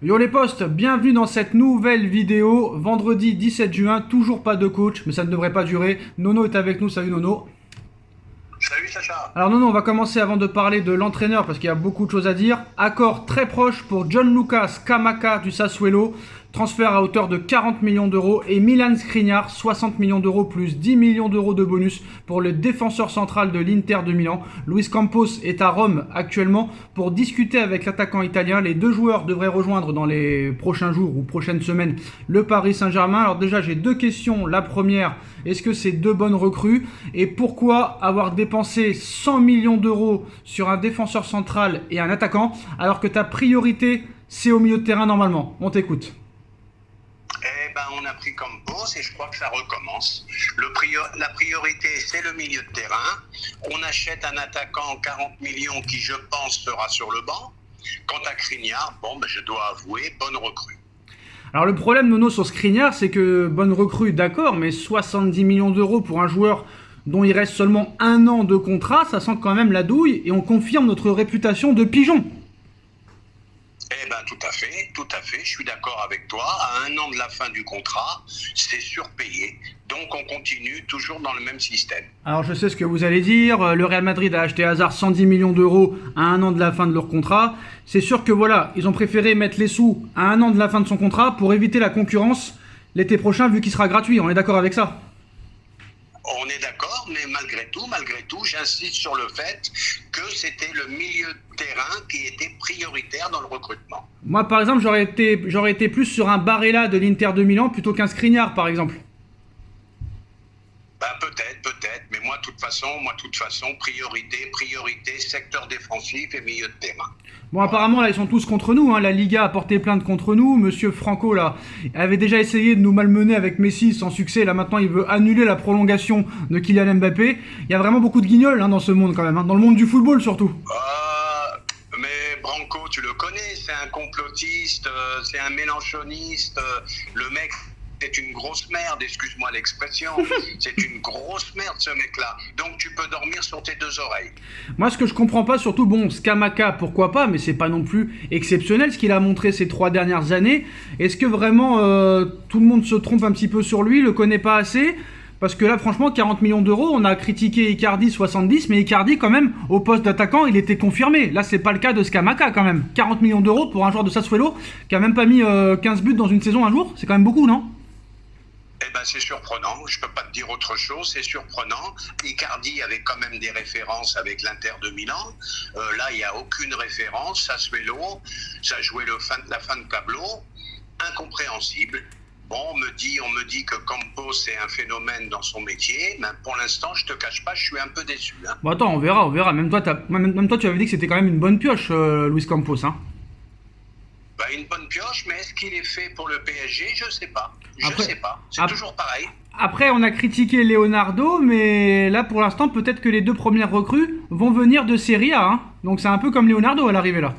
Yo les potes, bienvenue dans cette nouvelle vidéo. Vendredi 17 juin, toujours pas de coach, mais ça ne devrait pas durer. Nono est avec nous, salut Nono. Salut Sacha. Alors Nono, on va commencer avant de parler de l'entraîneur parce qu'il y a beaucoup de choses à dire. Accord très proche pour Gianluca Scamacca du Sassuolo. Transfert à hauteur de 40 millions d'euros et Milan Skriniar, 60 millions d'euros plus 10 millions d'euros de bonus pour le défenseur central de l'Inter de Milan. Luis Campos est à Rome actuellement pour discuter avec l'attaquant italien. Les deux joueurs devraient rejoindre dans les prochains jours ou prochaines semaines le Paris Saint-Germain. Alors déjà, j'ai deux questions. La première, est-ce que c'est deux bonnes recrues? Et pourquoi avoir dépensé 100 millions d'euros sur un défenseur central et un attaquant alors que ta priorité, c'est au milieu de terrain normalement? On t'écoute. On a pris Campos et je crois que ça recommence. La priorité, c'est le milieu de terrain. On achète un attaquant 40 millions qui, je pense, sera sur le banc. Quant à Skriniar, je dois avouer, bonne recrue. Alors le problème, Nono, sur Skriniar, c'est que bonne recrue, d'accord, mais 70 millions d'euros pour un joueur dont il reste seulement un an de contrat, ça sent quand même la douille et on confirme notre réputation de pigeon. Tout à fait, je suis d'accord avec toi. À un an de la fin du contrat, c'est surpayé. Donc on continue toujours dans le même système. Alors je sais ce que vous allez dire, le Real Madrid a acheté Hazard 110 millions d'euros à un an de la fin de leur contrat. C'est sûr que voilà, ils ont préféré mettre les sous à un an de la fin de son contrat pour éviter la concurrence l'été prochain vu qu'il sera gratuit. On est d'accord avec ça? On est d'accord, mais malgré tout, j'insiste sur le fait que c'était le milieu de terrain qui était prioritaire dans le recrutement. Moi, par exemple, j'aurais été plus sur un Barella de l'Inter de Milan plutôt qu'un Skriniar, par exemple. Peut-être, mais moi, de toute façon, priorité, secteur défensif et milieu de terrain. Bon, apparemment, là, ils sont tous contre nous. La Liga a porté plainte contre nous. Monsieur Franco, là, avait déjà essayé de nous malmener avec Messi sans succès. Là, maintenant, il veut annuler la prolongation de Kylian Mbappé. Il y a vraiment beaucoup de guignols dans ce monde, quand même. Dans le monde du football, surtout. Mais Branco, tu le connais, c'est un complotiste, c'est un mélanchoniste. Le mec, c'est une grosse merde, excuse-moi l'expression. C'est une grosse merde, ce mec-là. Donc, tu peux dormir sur tes deux oreilles. Moi, ce que je comprends pas, surtout, Scamacca, pourquoi pas, mais c'est pas non plus exceptionnel ce qu'il a montré ces 3 dernières années. Est-ce que vraiment tout le monde se trompe un petit peu sur lui, le connaît pas assez? Parce que là, franchement, 40 millions d'euros, on a critiqué Icardi 70, mais Icardi, quand même, au poste d'attaquant, il était confirmé. Là, c'est pas le cas de Scamacca, quand même. 40 millions d'euros pour un joueur de Sassuolo qui a même pas mis 15 buts dans une saison un jour, c'est quand même beaucoup, non? C'est surprenant, je peux pas te dire autre chose, c'est surprenant. Icardi avait quand même des références avec l'Inter de Milan. Là, il n'y a aucune référence. Sassuolo, ça jouait la fin de tableau. Incompréhensible. Bon, on me dit que Campos est un phénomène dans son métier, mais pour l'instant, je te cache pas, je suis un peu déçu. Bon, attends, on verra. Même toi, tu avais dit que c'était quand même une bonne pioche, Luis Campos, hein. Une bonne pioche, mais est-ce qu'il est fait pour le PSG? Je sais pas. C'est toujours pareil. Après, on a critiqué Leonardo, mais là, pour l'instant, peut-être que les deux premières recrues vont venir de Serie A, hein. Donc c'est un peu comme Leonardo à l'arrivée là.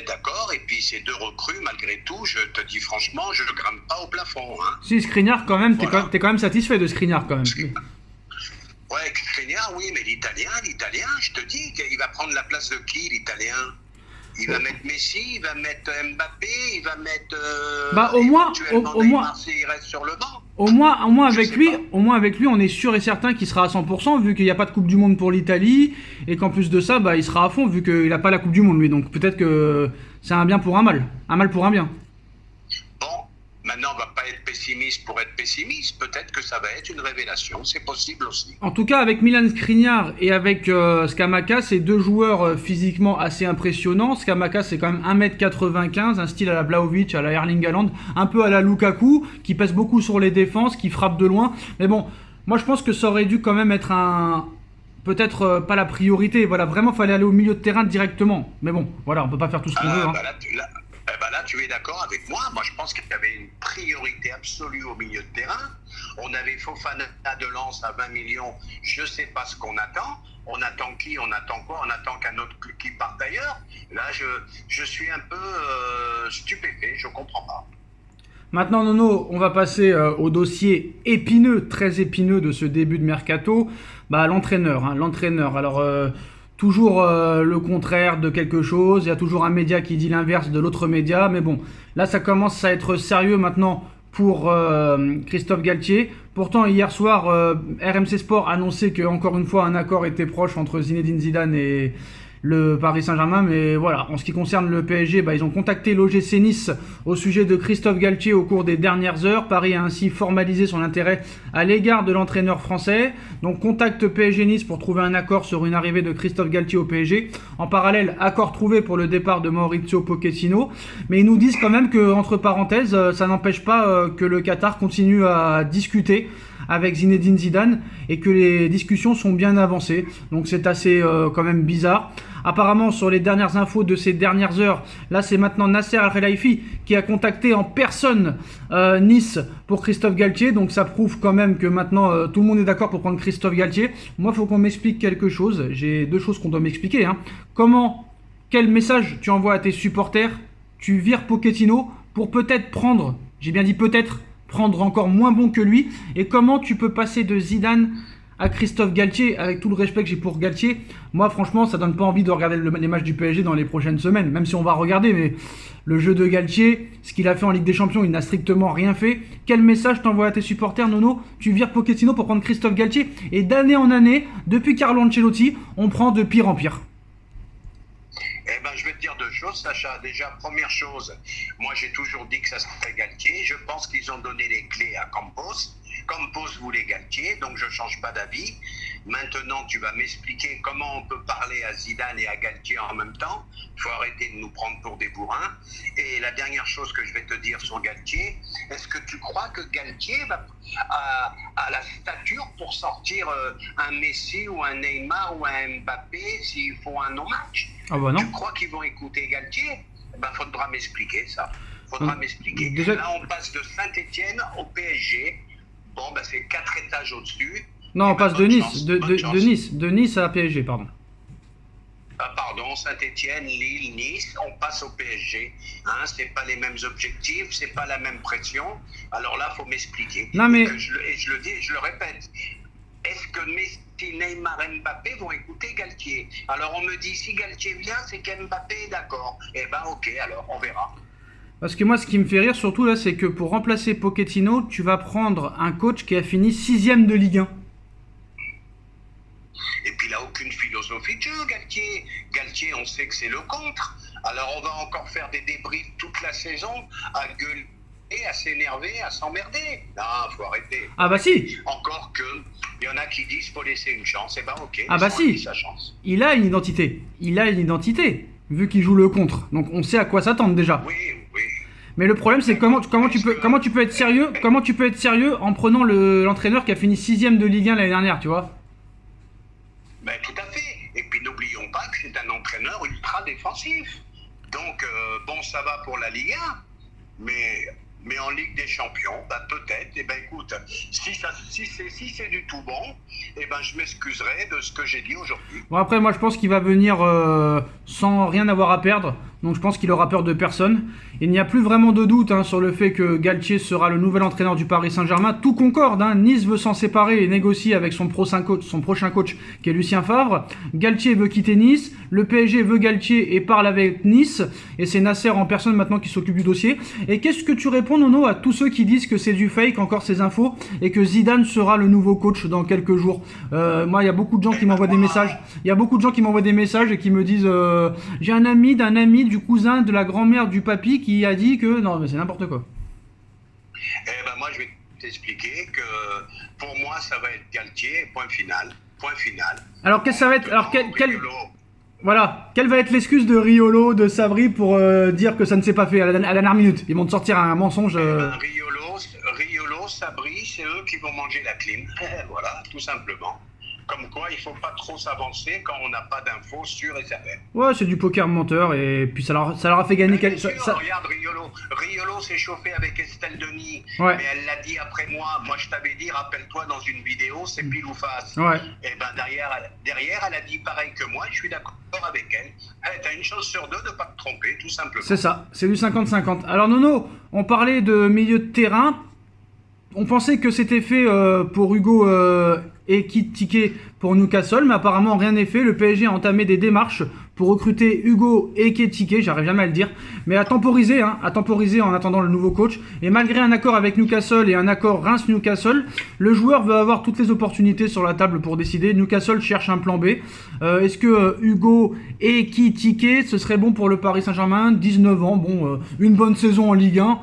D'accord, et puis ces deux recrues, malgré tout, je te dis franchement, je ne grimpe pas au plafond. Si, Skriniar, quand même, voilà. t'es quand même satisfait de Skriniar, quand même. Ouais, Skriniar, oui, mais l'italien, je te dis, il va prendre la place de qui, l'italien? Il va mettre Messi, il va mettre Mbappé, il va mettre. Au moins, il reste sur le banc. Au moins avec lui, on est sûr et certain qu'il sera à 100%, vu qu'il n'y a pas de Coupe du Monde pour l'Italie, et qu'en plus de ça, il sera à fond, vu qu'il n'a pas la Coupe du Monde, lui. Donc peut-être que c'est un bien pour un mal pour un bien. Maintenant, on ne va pas être pessimiste pour être pessimiste. Peut-être que ça va être une révélation. C'est possible aussi. En tout cas, avec Milan Skriniar et avec Scamacca, c'est deux joueurs physiquement assez impressionnants. Scamacca, c'est quand même 1m95, un style à la Vlahovic, à la Erling Haaland, un peu à la Lukaku, qui pèse beaucoup sur les défenses, qui frappe de loin. Mais bon, moi je pense que ça aurait dû quand même être peut-être pas la priorité. Voilà, vraiment, il fallait aller au milieu de terrain directement. Mais bon, voilà, on peut pas faire tout ce qu'on veut. Là, tu es d'accord avec moi. Moi, je pense qu'il y avait une priorité absolue au milieu de terrain. On avait Fofana de Lens à 20 millions. Je ne sais pas ce qu'on attend. On attend qui? On attend quoi? On attend qu'un autre club qui parte ailleurs. Là, je suis un peu stupéfait. Je ne comprends pas. Maintenant, Nono, on va passer au dossier épineux, très épineux de ce début de mercato. L'entraîneur. Alors, toujours le contraire de quelque chose, il y a toujours un média qui dit l'inverse de l'autre média, mais bon, là ça commence à être sérieux maintenant pour Christophe Galtier. Pourtant hier soir, RMC Sport annonçait que encore une fois un accord était proche entre Zinedine Zidane et le Paris Saint-Germain, mais voilà, en ce qui concerne le PSG, ils ont contacté l'OGC Nice au sujet de Christophe Galtier au cours des dernières heures. Paris a ainsi formalisé son intérêt à l'égard de l'entraîneur français. Donc contacte PSG Nice pour trouver un accord sur une arrivée de Christophe Galtier au PSG. En parallèle, accord trouvé pour le départ de Maurizio Pochettino. Mais ils nous disent quand même que, entre parenthèses, ça n'empêche pas que le Qatar continue à discuter avec Zinedine Zidane et que les discussions sont bien avancées. Donc c'est assez quand même bizarre. Apparemment, sur les dernières infos de ces dernières heures, là c'est maintenant Nasser Al-Khelaifi qui a contacté en personne Nice pour Christophe Galtier. Donc ça prouve quand même que maintenant tout le monde est d'accord pour prendre Christophe Galtier. Moi, il faut qu'on m'explique quelque chose. J'ai deux choses qu'on doit m'expliquer. Quel message tu envoies à tes supporters? Tu vires Pochettino pour peut-être prendre, j'ai bien dit peut-être, prendre encore moins bon que lui. Et comment tu peux passer de Zidane à Christophe Galtier, avec tout le respect que j'ai pour Galtier? Moi franchement ça donne pas envie de regarder les matchs du PSG dans les prochaines semaines, même si on va regarder, mais le jeu de Galtier, ce qu'il a fait en Ligue des Champions, il n'a strictement rien fait. Quel message t'envoies à tes supporters, Nono? Tu vires Pochettino pour prendre Christophe Galtier, et d'année en année, depuis Carlo Ancelotti, on prend de pire en pire. Je vais te dire deux choses, Sacha. Déjà, première chose, moi j'ai toujours dit que ça serait Galtier. Je pense qu'ils ont donné les clés à Campos. Campos voulait Galtier, donc je ne change pas d'avis. Maintenant, tu vas m'expliquer comment on peut parler à Zidane et à Galtier en même temps. Il faut arrêter de nous prendre pour des bourrins. Et la dernière chose que je vais te dire sur Galtier, est-ce que tu crois que Galtier a la stature pour sortir un Messi ou un Neymar ou un Mbappé s'ils font un non-match? Ah bah non. Tu crois qu'ils vont écouter Galtier? Faudra m'expliquer ça. M'expliquer. Déjà... Là, on passe de Saint-Etienne au PSG. C'est 4 étages au-dessus. Non, on passe de Nice, de Nice à PSG, pardon. Pardon, Saint-Etienne, Lille, Nice, on passe au PSG. C'est pas les mêmes objectifs, c'est pas la même pression. Alors là, faut m'expliquer. Non mais je le dis et je le répète. Est-ce que Messi, Neymar, Mbappé vont écouter Galtier? Alors on me dit si Galtier vient, c'est qu'Mbappé est d'accord. Ok, alors on verra. Parce que moi, ce qui me fait rire surtout là, c'est que pour remplacer Pochettino, tu vas prendre un coach qui a fini 6ème de Ligue 1. Et puis il n'a aucune philosophie de jeu, Galtier. Galtier, on sait que c'est le contre. Alors on va encore faire des débriefs toute la saison, à gueuler, à s'énerver, à s'emmerder. Non, faut arrêter. Ah bah si. Encore que, il y en a qui disent faut laisser une chance. Ok. Ah bah si. Sa chance. Il a une identité. Vu qu'il joue le contre. Donc on sait à quoi s'attendre déjà. Oui. Mais le problème c'est comment tu peux être sérieux en prenant l'entraîneur qui a fini 6ème de Ligue 1 l'année dernière, tu vois? Tout à fait. Et puis n'oublions pas que c'est un entraîneur ultra défensif. Donc ça va pour la Ligue 1, mais en Ligue des Champions, peut-être. Écoute, si c'est du tout bon, je m'excuserai de ce que j'ai dit aujourd'hui. Bon après moi je pense qu'il va venir sans rien avoir à perdre. Donc je pense qu'il aura peur de personne. Il n'y a plus vraiment de doute sur le fait que Galtier sera le nouvel entraîneur du Paris Saint-Germain. Tout concorde. Nice veut s'en séparer et négocier avec son prochain coach qui est Lucien Favre. Galtier veut quitter Nice. Le PSG veut Galtier et parle avec Nice. Et c'est Nasser en personne maintenant qui s'occupe du dossier. Et qu'est-ce que tu réponds, Nono, à tous ceux qui disent que c'est du fake, encore ces infos, et que Zidane sera le nouveau coach dans quelques jours? Moi, il y a beaucoup de gens qui m'envoient des messages. Et qui me disent j'ai un ami d'un ami, du cousin, de la grand-mère, du papy qui a dit que... Non, mais c'est n'importe quoi. Moi, je vais t'expliquer que pour moi, ça va être Galtier, point final. Alors, qu'est-ce que ça va être... Voilà, quelle va être l'excuse de Riolo, de Sabri pour dire que ça ne s'est pas fait à la dernière minute? Ils vont te sortir un mensonge... Riolo, Sabri, c'est eux qui vont manger la clim. Voilà, tout simplement. Comme quoi, il ne faut pas trop s'avancer quand on n'a pas d'infos sûres et certaines. Ouais, c'est du poker menteur et puis ça leur a fait gagner... Regarde, Riolo s'est chauffé avec Estelle Denis, ouais. Mais elle l'a dit après moi. Moi, je t'avais dit, rappelle-toi, dans une vidéo, c'est pile ou face. Ouais. Et derrière, elle a dit pareil que moi, je suis d'accord avec elle. T'as une chance sur deux de ne pas te tromper, tout simplement. C'est ça, c'est du 50-50. Alors Nono, on parlait de milieu de terrain. On pensait que c'était fait pour Hugo Ekitike pour Newcastle, mais apparemment rien n'est fait. Le PSG a entamé des démarches pour recruter Hugo Ekitike, j'arrive jamais à le dire, mais à temporiser en attendant le nouveau coach. Et malgré un accord avec Newcastle et un accord Reims-Newcastle, le joueur veut avoir toutes les opportunités sur la table pour décider. Newcastle cherche un plan B. Est-ce que Hugo Ekitike, ce serait bon pour le Paris Saint-Germain? 19 ans, bon, une bonne saison en Ligue 1.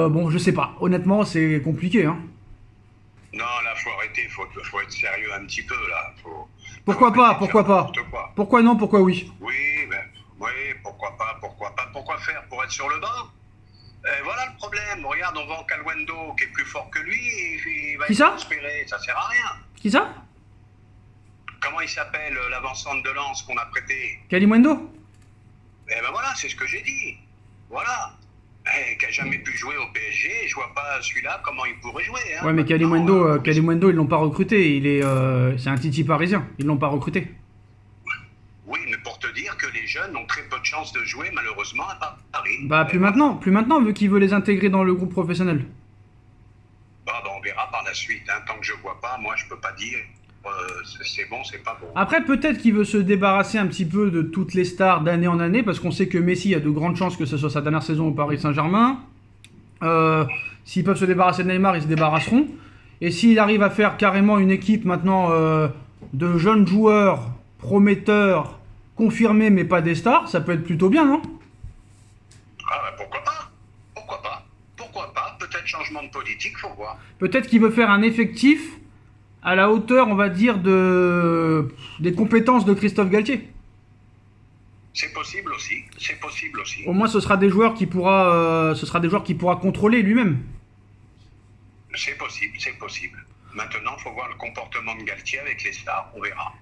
Bon, je sais pas. Honnêtement, c'est compliqué. Hein. Non, là, faut arrêter. Faut être sérieux un petit peu, là. Pourquoi pas? Pourquoi pas? Pourquoi non? Pourquoi oui? Oui, pourquoi pas? Pourquoi faire? Pour être sur le banc? Voilà le problème. Regarde, on vend Calwendo, qui est plus fort que lui, et il va être transféré. Ça sert à rien. Qui ça? Comment il s'appelle, l'avant-centre de Lens qu'on a prêté? Kalimundo? Eh ben voilà, c'est ce que j'ai dit. Voilà. Qui n'a jamais pu jouer au PSG, je vois pas celui-là comment il pourrait jouer. Hein. Ouais, mais Kalimundo, ils l'ont pas recruté. C'est un Titi parisien. Ils l'ont pas recruté. Oui, mais pour te dire que les jeunes ont très peu de chances de jouer, malheureusement, à Paris. Bah, plus maintenant, vu qu'il veut les intégrer dans le groupe professionnel. Bah, on verra par la suite. Hein. Tant que je vois pas, moi, je peux pas dire c'est bon, c'est pas bon. Après, peut-être qu'il veut se débarrasser un petit peu de toutes les stars d'année en année, parce qu'on sait que Messi a de grandes chances que ce soit sa dernière saison au Paris Saint-Germain. S'ils peuvent se débarrasser de Neymar, ils se débarrasseront. Et s'il arrive à faire carrément une équipe maintenant de jeunes joueurs, prometteurs, confirmés mais pas des stars, ça peut être plutôt bien, non? Ah bah pourquoi pas? Peut-être changement de politique, faut voir. Peut-être qu'il veut faire un effectif à la hauteur, on va dire, des compétences de Christophe Galtier. C'est possible aussi. Au moins, ce sera des joueurs qui pourra contrôler lui-même. C'est possible. Maintenant, il faut voir le comportement de Galtier avec les stars, on verra.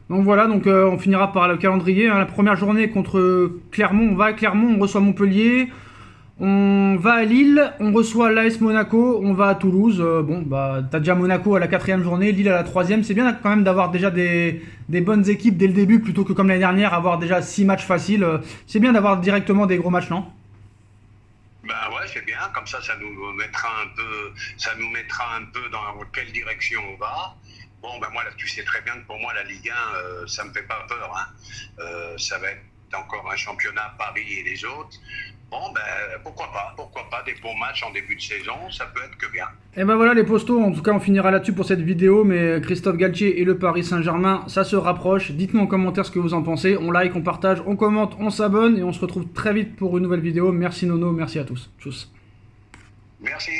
Donc voilà, on finira par le calendrier. Hein. La première journée contre Clermont, on va à Clermont, on reçoit Montpellier. On va à Lille, on reçoit l'AS Monaco, on va à Toulouse. T'as déjà Monaco à la 4e journée, Lille à la 3e. C'est bien quand même d'avoir déjà des bonnes équipes dès le début, plutôt que comme l'année dernière, avoir déjà 6 matchs faciles. C'est bien d'avoir directement des gros matchs, non? Ben ouais, c'est bien, comme ça nous mettra un peu dans quelle direction on va. Bon, ben moi, là, tu sais très bien que pour moi, la Ligue 1, ça me fait pas peur. Hein. Ça va être encore un championnat, Paris et les autres. Bon, ben, pourquoi pas, des bons matchs en début de saison, ça peut être que bien. Et ben voilà les postos, en tout cas on finira là-dessus pour cette vidéo, mais Christophe Galtier et le Paris Saint-Germain, ça se rapproche. Dites-nous en commentaire ce que vous en pensez, on like, on partage, on commente, on s'abonne, et on se retrouve très vite pour une nouvelle vidéo. Merci Nono, merci à tous. Tchuss. Merci.